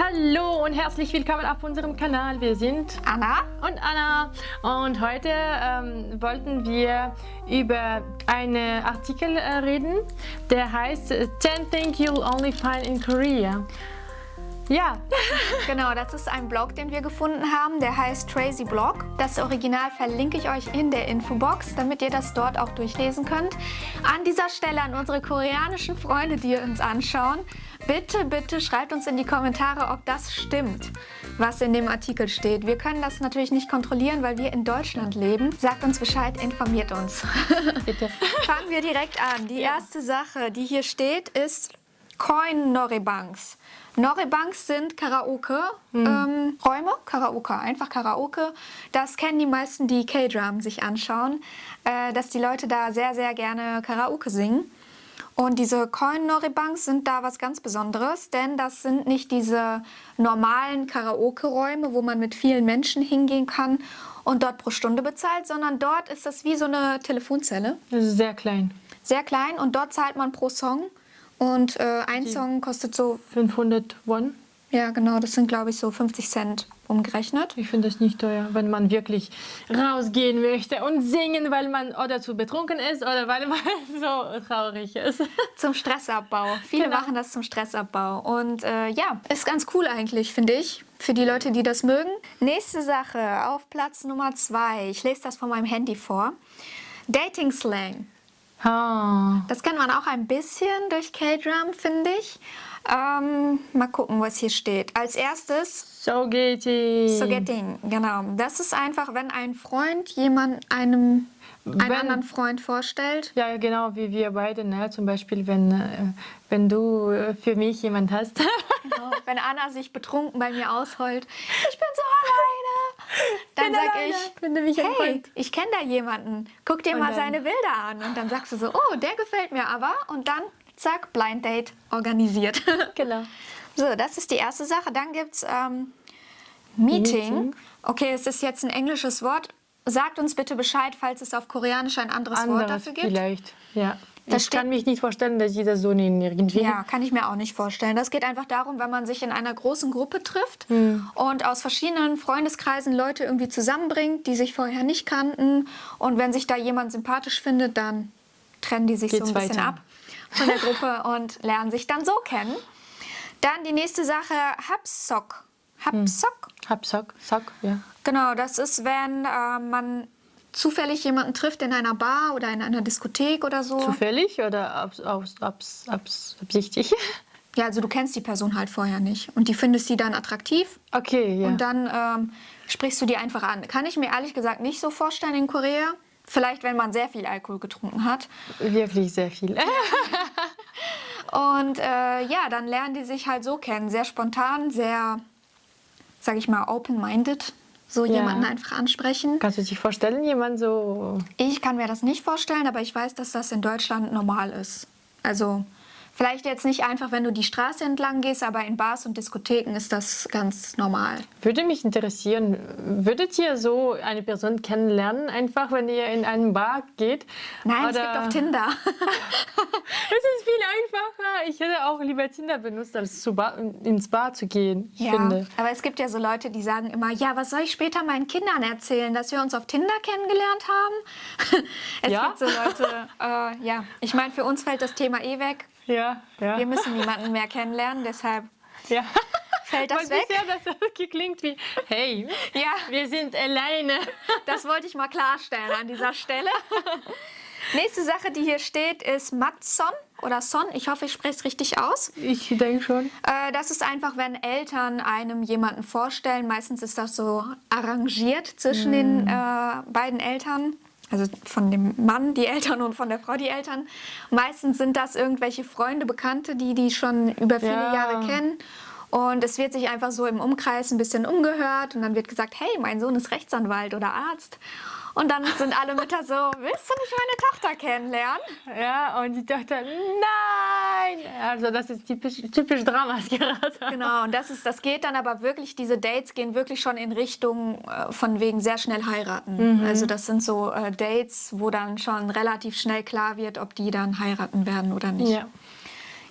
Hallo und herzlich willkommen auf unserem Kanal. Wir sind Anna und Anna und heute wollten wir über einen Artikel reden, der heißt 10 Things You'll Only Find in Korea. Ja, genau, das ist ein Blog, den wir gefunden haben, der heißt Tracy Blog. Das Original verlinke ich euch in der Infobox, damit ihr das dort auch durchlesen könnt. An dieser Stelle an unsere koreanischen Freunde, die uns anschauen, bitte schreibt uns in die Kommentare, ob das stimmt, was in dem Artikel steht. Wir können das natürlich nicht kontrollieren, weil wir in Deutschland leben. Sagt uns Bescheid, informiert uns. bitte. Fangen wir direkt an. Die erste Sache, die hier steht, ist Coin Norebangs. Norebangs sind Karaoke-Räume, Karaoke, einfach Karaoke. Das kennen die meisten, die K-Drum sich anschauen, dass die Leute da sehr gerne Karaoke singen. Und diese Coin-Norebangs sind da was ganz Besonderes, denn das sind nicht diese normalen Karaoke-Räume, wo man mit vielen Menschen hingehen kann und dort pro Stunde bezahlt, sondern dort ist das wie so eine Telefonzelle. Das ist sehr klein. Sehr klein und dort zahlt man pro Song. Und ein Song kostet so 500 Won. Ja, genau, das sind, glaube ich, so 50 Cent umgerechnet. Ich finde das nicht teuer, wenn man wirklich rausgehen möchte und singen, weil man oder zu betrunken ist oder weil man so traurig ist. Zum Stressabbau. Viele machen das zum Stressabbau. Und ja, ist ganz cool eigentlich, finde ich, für die Leute, die das mögen. Nächste Sache, auf Platz Nummer 2. Ich lese das von meinem Handy vor. Dating Slang. Ah. Das kennt man auch ein bisschen durch K-Drum, finde ich. Mal gucken, was hier steht. Als erstes Sogeting. Sogeting, genau. Das ist einfach, wenn ein Freund einem anderen Freund vorstellt. Ja, genau, wie wir beide. Ne? Zum Beispiel, wenn du für mich jemand hast. Genau. Wenn Anna sich betrunken bei mir ausheult, ich bin so alleine, dann sag ich, hey, ich kenne da jemanden, guck dir mal seine Bilder an. Und dann sagst du so, oh, der gefällt mir aber. Und dann, zack, Blind Date organisiert. Genau. So, das ist die erste Sache. Dann gibt es Meeting. Okay, es ist jetzt ein englisches Wort. Sagt uns bitte Bescheid, falls es auf Koreanisch ein anderes Wort dafür gibt. Vielleicht, ja. Das Ich kann mich nicht vorstellen, dass jeder so nennen irgendwie. Ja, kann ich mir auch nicht vorstellen. Das geht einfach darum, wenn man sich in einer großen Gruppe trifft und aus verschiedenen Freundeskreisen Leute irgendwie zusammenbringt, die sich vorher nicht kannten. Und wenn sich da jemand sympathisch findet, dann trennen die sich so ein bisschen ab von der Gruppe und lernen sich dann so kennen. Dann die nächste Sache, Hapsok. Hapsok? Hapsok, ja. Genau, das ist, wenn man zufällig jemanden trifft in einer Bar oder in einer Diskothek oder so. Zufällig oder absichtlich? Ja, also du kennst die Person halt vorher nicht und die findest sie dann attraktiv. Okay, ja. Und dann sprichst du die einfach an. Kann ich mir ehrlich gesagt nicht so vorstellen in Korea. Vielleicht, wenn man sehr viel Alkohol getrunken hat. Wirklich sehr viel. Und ja, dann lernen die sich halt so kennen. Sehr spontan, sehr, sag ich mal, open-minded. So jemanden einfach ansprechen. Kannst du dich vorstellen, jemand so? Ich kann mir das nicht vorstellen, aber ich weiß, dass das in Deutschland normal ist. Also vielleicht jetzt nicht einfach, wenn du die Straße entlang gehst, aber in Bars und Diskotheken ist das ganz normal. Würde mich interessieren, würdet ihr so eine Person kennenlernen, einfach wenn ihr in einen Bar geht? Nein, oder? Es gibt auch Tinder. Es ist viel einfacher. Ich hätte auch lieber Tinder benutzt, als ins Bar zu gehen, ich Ja, finde. aber es gibt ja so Leute, die sagen immer, ja, was soll ich später meinen Kindern erzählen, dass wir uns auf Tinder kennengelernt haben? Es gibt so Leute, ja, ich meine, für uns fällt das Thema eh weg. Ja. Wir müssen niemanden mehr kennenlernen, deshalb fällt das weg. Bisher, das klingt wie, hey, wir sind alleine. Das wollte ich mal klarstellen an dieser Stelle. Nächste Sache, die hier steht, ist Matson oder Son. Ich hoffe, ich spreche es richtig aus. Ich denke schon. Das ist einfach, wenn Eltern einem jemanden vorstellen. Meistens ist das so arrangiert zwischen den beiden Eltern. Also von dem Mann die Eltern und von der Frau die Eltern. Meistens sind das irgendwelche Freunde, Bekannte, die schon über viele Jahre kennen. Und es wird sich einfach so im Umkreis ein bisschen umgehört. Und dann wird gesagt, hey, mein Sohn ist Rechtsanwalt oder Arzt. Und dann sind alle Mütter so, willst du nicht meine Tochter kennenlernen? Ja, und die Tochter, nein! Also das ist typisch Dramas gerade. Genau, und das geht dann aber wirklich, diese Dates gehen wirklich schon in Richtung von wegen sehr schnell heiraten. Also das sind so Dates, wo dann schon relativ schnell klar wird, ob die dann heiraten werden oder nicht. Ja.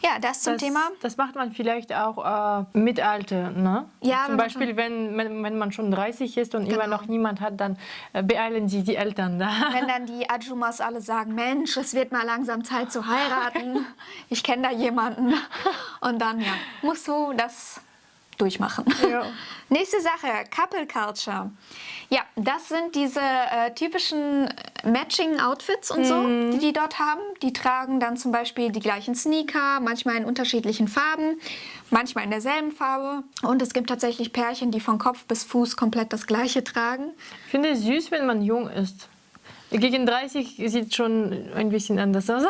Ja, das zum Thema. Das macht man vielleicht auch mit Alter, ne? Ja, Zum Beispiel, wenn man schon 30 ist und immer noch niemand hat, dann beeilen sie die Eltern da. Wenn dann die Ajumas alle sagen, Mensch, es wird mal langsam Zeit zu heiraten. Ich kenne da jemanden. Und dann, ja, musst du das durchmachen. Ja. Nächste Sache, Couple Culture. Ja, das sind diese typischen Matching-Outfits und so, die dort haben. Die tragen dann zum Beispiel die gleichen Sneaker, manchmal in unterschiedlichen Farben, manchmal in derselben Farbe. Und es gibt tatsächlich Pärchen, die von Kopf bis Fuß komplett das Gleiche tragen. Ich finde es süß, wenn man jung ist. Gegen 30 sieht schon ein bisschen anders aus.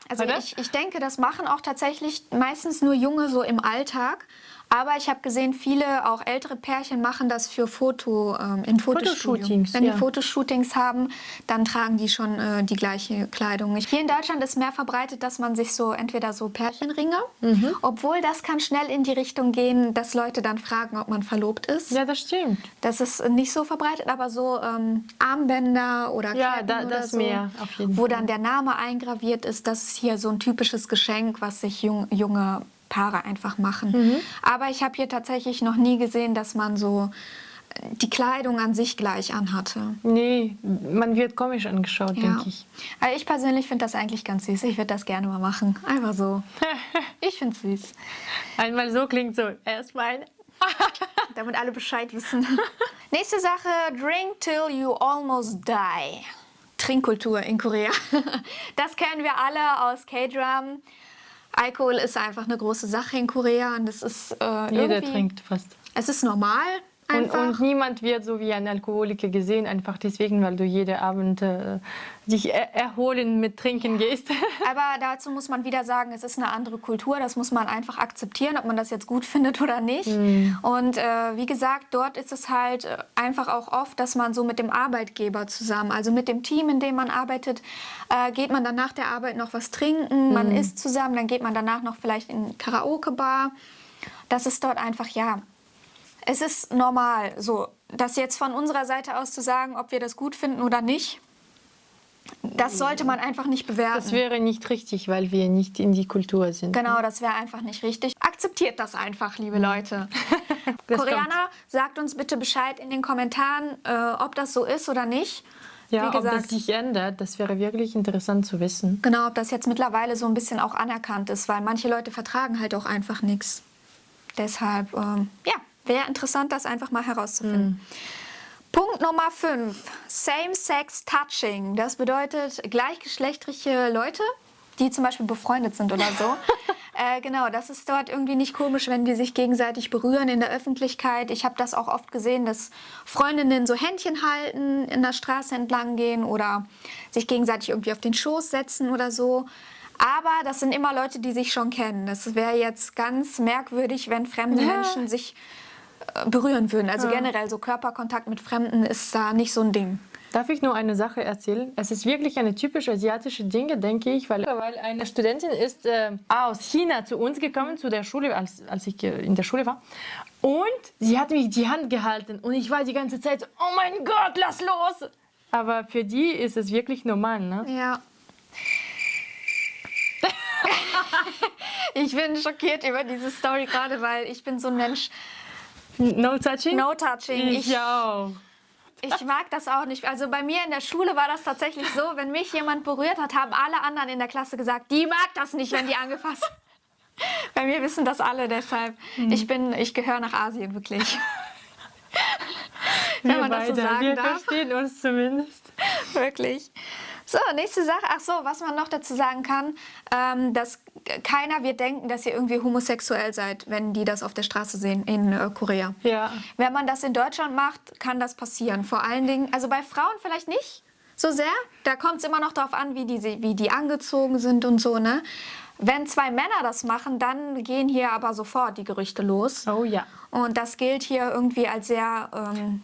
Also ich denke, das machen auch tatsächlich meistens nur Junge so im Alltag. Aber ich habe gesehen, viele, auch ältere Pärchen, machen das für Fotoshootings. Wenn die Fotoshootings haben, dann tragen die schon die gleiche Kleidung. Hier in Deutschland ist mehr verbreitet, dass man sich so entweder so Pärchenringe, obwohl das kann schnell in die Richtung gehen, dass Leute dann fragen, ob man verlobt ist. Ja, das stimmt. Das ist nicht so verbreitet, aber so Armbänder oder Ketten oder das so, mehr auf jeden wo Fall. dann der Name eingraviert ist, das ist hier so ein typisches Geschenk, was sich junge Paare einfach machen. Aber ich habe hier tatsächlich noch nie gesehen, dass man so die Kleidung an sich gleich anhatte. Nee, man wird komisch angeschaut, denke ich. Also ich persönlich finde das eigentlich ganz süß. Ich würde das gerne mal machen. Einfach so. Ich finde es süß. Einmal so klingt so, erstmal damit alle Bescheid wissen. Nächste Sache, drink till you almost die. Trinkkultur in Korea. Das kennen wir alle aus K-Dram. Alkohol ist einfach eine große Sache in Korea und es ist jeder trinkt fast. Es ist normal einfach. Und niemand wird so wie ein Alkoholiker gesehen, einfach deswegen, weil du jeden Abend dich erholen mit Trinken gehst. Aber dazu muss man wieder sagen, es ist eine andere Kultur, das muss man einfach akzeptieren, ob man das jetzt gut findet oder nicht. Und wie gesagt, dort ist es halt einfach auch oft, dass man so mit dem Arbeitgeber zusammen, also mit dem Team, in dem man arbeitet, geht man dann nach der Arbeit noch was trinken, man isst zusammen, dann geht man danach noch vielleicht in eine Karaoke-Bar. Das ist dort einfach, ja, es ist normal, so, das jetzt von unserer Seite aus zu sagen, ob wir das gut finden oder nicht, das sollte man einfach nicht bewerten. Das wäre nicht richtig, weil wir nicht in die Kultur sind. Genau, das wäre einfach nicht richtig. Akzeptiert das einfach, liebe Leute. Koreaner, sagt uns bitte Bescheid in den Kommentaren, ob das so ist oder nicht. Ja, Wie gesagt, ob das sich ändert, das wäre wirklich interessant zu wissen. Genau, ob das jetzt mittlerweile so ein bisschen auch anerkannt ist, weil manche Leute vertragen halt auch einfach nichts. Deshalb, ja, wäre interessant, das einfach mal herauszufinden. Punkt Nummer 5, Same-Sex Touching. Das bedeutet gleichgeschlechtliche Leute, die zum Beispiel befreundet sind oder so. Genau, das ist dort irgendwie nicht komisch, wenn die sich gegenseitig berühren in der Öffentlichkeit. Ich habe das auch oft gesehen, dass Freundinnen so Händchen halten, in der Straße entlang gehen oder sich gegenseitig irgendwie auf den Schoß setzen oder so. Aber das sind immer Leute, die sich schon kennen. Das wäre jetzt ganz merkwürdig, wenn fremde Menschen sich berühren würden. Also generell so Körperkontakt mit Fremden ist da nicht so ein Ding. Darf ich nur eine Sache erzählen? Es ist wirklich eine typisch asiatische Dinge, denke ich, weil eine Studentin ist aus China zu uns gekommen, zu der Schule, als ich in der Schule war. Und sie hat mich die Hand gehalten und ich war die ganze Zeit so, oh mein Gott, lass los! Aber für die ist es wirklich normal, ne? Ja. Ich bin schockiert über diese Story gerade, weil ich bin so ein Mensch. No touching? No touching. Ich auch. Ich mag das auch nicht. Also bei mir in der Schule war das tatsächlich so, wenn mich jemand berührt hat, haben alle anderen in der Klasse gesagt, die mag das nicht, wenn die angefasst. Bei mir wissen das alle, deshalb. Ich gehöre nach Asien, wirklich. Wenn man das so sagen wir darf. verstehen uns zumindest. Wirklich. So, nächste Sache. Ach so, was man noch dazu sagen kann, dass keiner wird denken, dass ihr irgendwie homosexuell seid, wenn die das auf der Straße sehen in Korea. Ja. Wenn man das in Deutschland macht, kann das passieren. Vor allen Dingen, also bei Frauen vielleicht nicht so sehr. Da kommt es immer noch darauf an, wie die angezogen sind und so, ne? Wenn zwei Männer das machen, dann gehen hier aber sofort die Gerüchte los. Oh ja. Und das gilt hier irgendwie als sehr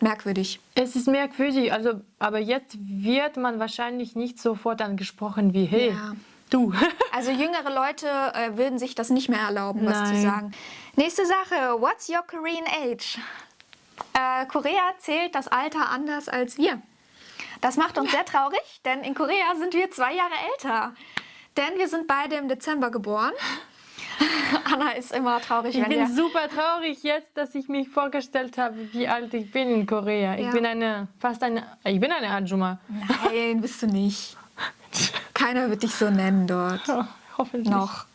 merkwürdig. Es ist merkwürdig, also, aber jetzt wird man wahrscheinlich nicht sofort angesprochen wie, hey, Ja. du. Also jüngere Leute würden sich das nicht mehr erlauben, was zu Nein. sagen. Nächste Sache, what's your Korean age? Korea zählt das Alter anders als wir. Das macht uns sehr traurig, denn in Korea sind wir 2 Jahre älter. Denn wir sind beide im Dezember geboren. Anna ist immer traurig, Ich wenn bin wir... super traurig jetzt, dass ich mich vorgestellt habe, wie alt ich bin in Korea. Ich Ja. bin eine Ajuma. Nein, bist du nicht. Keiner wird dich so nennen dort. Oh, hoffentlich. Noch.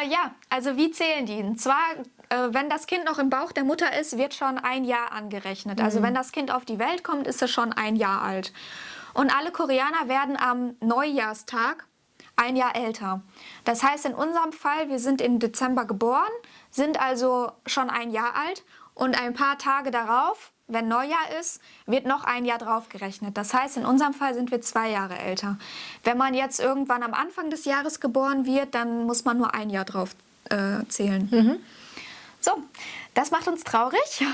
Ja, also wie zählen die? Und zwar, wenn das Kind noch im Bauch der Mutter ist, wird schon ein Jahr angerechnet. Also wenn das Kind auf die Welt kommt, ist es schon ein Jahr alt. Und alle Koreaner werden am Neujahrstag ein Jahr älter. Das heißt, in unserem Fall, wir sind im Dezember geboren, sind also schon ein Jahr alt und ein paar Tage darauf, wenn Neujahr ist, wird noch ein Jahr drauf gerechnet. Das heißt, in unserem Fall sind wir 2 Jahre älter. Wenn man jetzt irgendwann am Anfang des Jahres geboren wird, dann muss man nur ein Jahr drauf zählen. So, das macht uns traurig.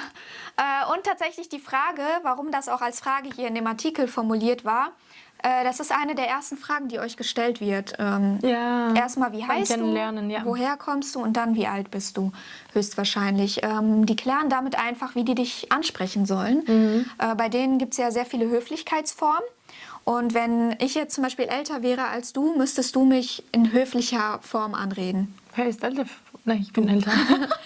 Und tatsächlich die Frage, warum das auch als Frage hier in dem Artikel formuliert war, das ist eine der ersten Fragen, die euch gestellt wird. Ja. Erstmal, wie heißt du, Kennenlernen, ja. woher kommst du und dann, wie alt bist du, höchstwahrscheinlich. Die klären damit einfach, wie die dich ansprechen sollen. Bei denen gibt es ja sehr viele Höflichkeitsformen. Und wenn ich jetzt zum Beispiel älter wäre als du, müsstest du mich in höflicher Form anreden. Wer ist älter? Nein, ich bin älter.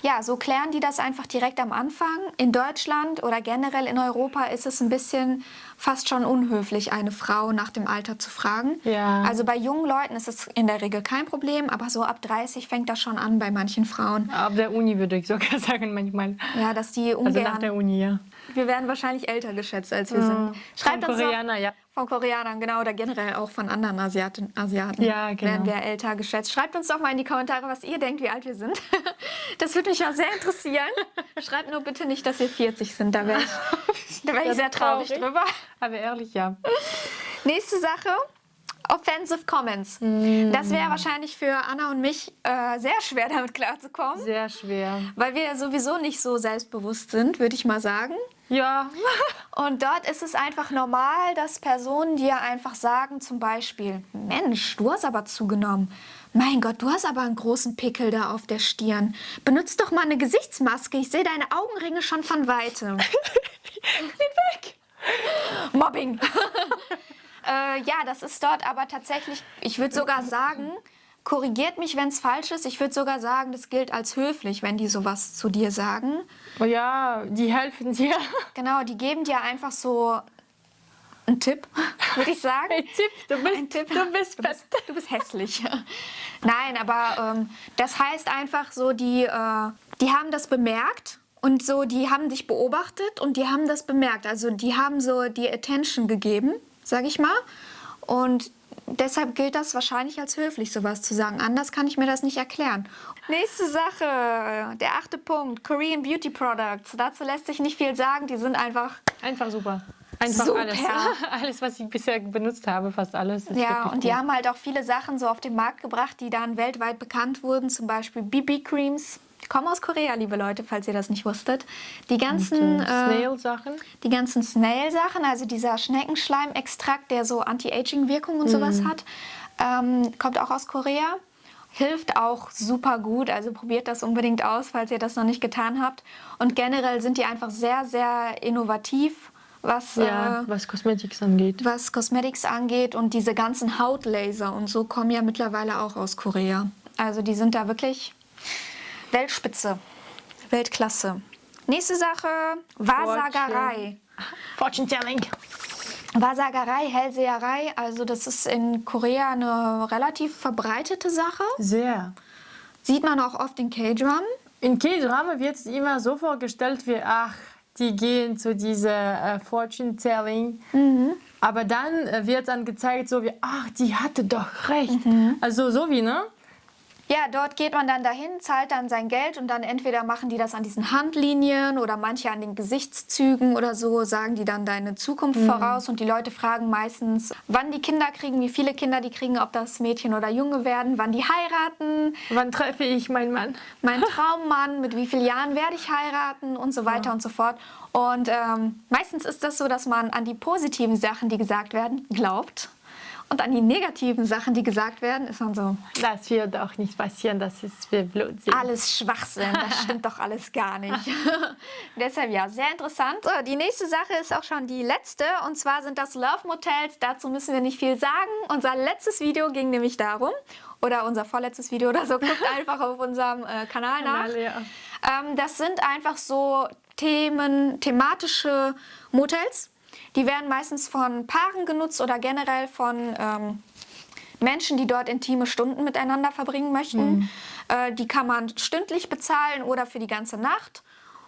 Ja, so klären die das einfach direkt am Anfang. In Deutschland oder generell in Europa ist es ein bisschen fast schon unhöflich, eine Frau nach dem Alter zu fragen. Ja. Also bei jungen Leuten ist es in der Regel kein Problem, aber so ab 30 fängt das schon an bei manchen Frauen. Ab der Uni würde ich sogar sagen manchmal. Ja, dass die Also nach der ungern... Uni, ja. Wir werden wahrscheinlich älter geschätzt, als wir sind. Schreibt Von uns doch- Koreaner, ja. Von Koreanern, genau, oder generell auch von anderen Asiaten Ja, genau. werden wir älter geschätzt. Schreibt uns doch mal in die Kommentare, was ihr denkt, wie alt wir sind. Das würde mich ja sehr interessieren. Schreibt nur bitte nicht, dass wir 40 sind, da wäre ich Das sehr ist traurig traurig. drüber. Aber ehrlich, ja. Nächste Sache, Offensive Comments. Das wäre wahrscheinlich für Anna und mich sehr schwer, damit klarzukommen, Sehr schwer. weil wir ja sowieso nicht so selbstbewusst sind, würde ich mal sagen. Ja. Und dort ist es einfach normal, dass Personen dir einfach sagen, zum Beispiel, Mensch, du hast aber zugenommen. Mein Gott, du hast aber einen großen Pickel da auf der Stirn. Benutzt doch mal eine Gesichtsmaske. Ich sehe deine Augenringe schon von Weitem. Weg. Mobbing. Ja, das ist dort aber tatsächlich, ich würde sogar sagen, korrigiert mich, wenn es falsch ist. Ich würde sogar sagen, das gilt als höflich, wenn die sowas zu dir sagen. Oh ja, die helfen dir. Genau, die geben dir einfach so einen Tipp, würde ich sagen. Ein Tipp, Ein Tipp. du bist fett. Du bist hässlich. Nein, aber das heißt einfach so, die haben das bemerkt und so, die haben dich beobachtet und die haben das bemerkt. Also die haben so die Attention gegeben, sage ich mal. Und deshalb gilt das wahrscheinlich als höflich, sowas zu sagen. Anders kann ich mir das nicht erklären. Nächste Sache, der 8. Punkt, Korean Beauty Products. Dazu lässt sich nicht viel sagen, die sind einfach... Einfach super. Einfach Super. alles. Alles, was ich bisher benutzt habe, fast alles. Ist Ja, wirklich und die gut. haben halt auch viele Sachen so auf den Markt gebracht, die dann weltweit bekannt wurden. Zum Beispiel BB-Creams. Die kommen aus Korea, liebe Leute, falls ihr das nicht wusstet. Die ganzen Snail-Sachen. Die ganzen Snail-Sachen, also dieser Schneckenschleimextrakt, der so Anti-Aging-Wirkung und sowas hat, kommt auch aus Korea. Hilft auch super gut, also probiert das unbedingt aus, falls ihr das noch nicht getan habt. Und generell sind die einfach sehr, sehr innovativ, was Was Cosmetics angeht. Cosmetics angeht. Und diese ganzen Hautlaser und so kommen ja mittlerweile auch aus Korea. Also die sind da wirklich Weltspitze, Weltklasse. Nächste Sache, Wahrsagerei. Fortune Telling. Wahrsagerei, Hellseherei, also das ist in Korea eine relativ verbreitete Sache. Sehr. Sieht man auch oft in K-Drum. In K-Drama wird es immer so vorgestellt wie, ach, die gehen zu dieser Fortune Telling. Aber dann wird dann gezeigt so wie, ach, die hatte doch recht. Also so wie, ne? Ja, dort geht man dann dahin, zahlt dann sein Geld und dann entweder machen die das an diesen Handlinien oder manche an den Gesichtszügen oder so, sagen die dann deine Zukunft voraus und die Leute fragen meistens, wann die Kinder kriegen, wie viele Kinder die kriegen, ob das Mädchen oder Junge werden, wann die heiraten, Wann treffe ich meinen Mann? mein Traummann, mit wie vielen Jahren werde ich heiraten und so weiter und so fort. Und meistens ist das so, dass man an die positiven Sachen, die gesagt werden, glaubt. Und an die negativen Sachen, die gesagt werden, ist man so, Das wird auch nicht passieren, das ist für Blödsinn. alles Schwachsinn, das stimmt doch alles gar nicht. Deshalb ja, sehr interessant. So, die nächste Sache ist auch schon die letzte und zwar sind das Love Motels. Dazu müssen wir nicht viel sagen. Unser letztes Video ging nämlich darum, oder unser vorletztes Video oder so, guckt einfach auf unserem Kanal nach. Ja. Das sind einfach so thematische Motels. Die werden meistens von Paaren genutzt oder generell von Menschen, die dort intime Stunden miteinander verbringen möchten. Die kann man stündlich bezahlen oder für die ganze Nacht.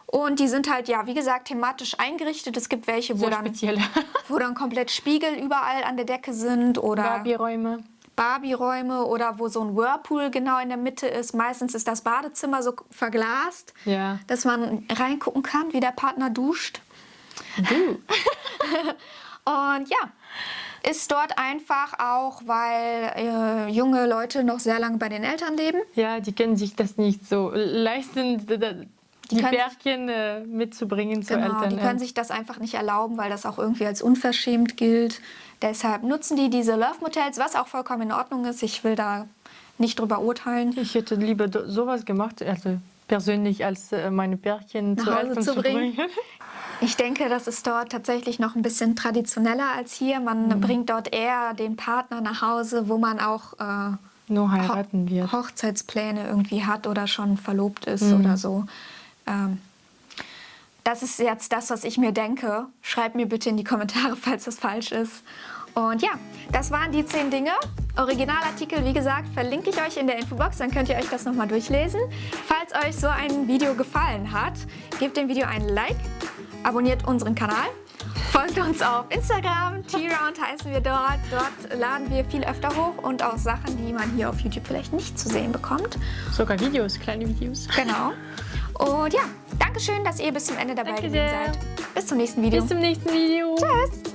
Und die sind halt, ja, wie gesagt, thematisch eingerichtet. Es gibt welche, Sehr speziell. wo dann komplett Spiegel überall an der Decke sind oder Barbie-Räume oder wo so ein Whirlpool genau in der Mitte ist. Meistens ist das Badezimmer so verglast, Ja. dass man reingucken kann, wie der Partner duscht. Du. Und ja, ist dort einfach auch, weil junge Leute noch sehr lange bei den Eltern leben. Ja, die können sich das nicht so leisten, die können Pärchen mitzubringen zu Genau, Eltern. die können sich das einfach nicht erlauben, weil das auch irgendwie als unverschämt gilt. Deshalb nutzen die diese Love Motels, was auch vollkommen in Ordnung ist. Ich will da nicht drüber urteilen. Ich hätte lieber sowas gemacht, also persönlich, als meine Pärchen zu Nach Hause Eltern zu zu bringen. Ich denke, das ist dort tatsächlich noch ein bisschen traditioneller als hier. Man bringt dort eher den Partner nach Hause, wo man auch Nur heiraten wird. Hochzeitspläne irgendwie hat oder schon verlobt ist oder so. Das ist jetzt das, was ich mir denke. Schreibt mir bitte in die Kommentare, falls das falsch ist. Und ja, das waren die 10 Dinge. Originalartikel, wie gesagt, verlinke ich euch in der Infobox, dann könnt ihr euch das nochmal durchlesen. Falls euch so ein Video gefallen hat, gebt dem Video ein Like, abonniert unseren Kanal, folgt uns auf Instagram, T-Round heißen wir dort. Dort laden wir viel öfter hoch und auch Sachen, die man hier auf YouTube vielleicht nicht zu sehen bekommt. Sogar Videos, kleine Videos. Genau. Und ja, Dankeschön, dass ihr bis zum Ende dabei Danke gewesen sehr. seid. Bis zum nächsten Video. Bis zum nächsten Video. Tschüss.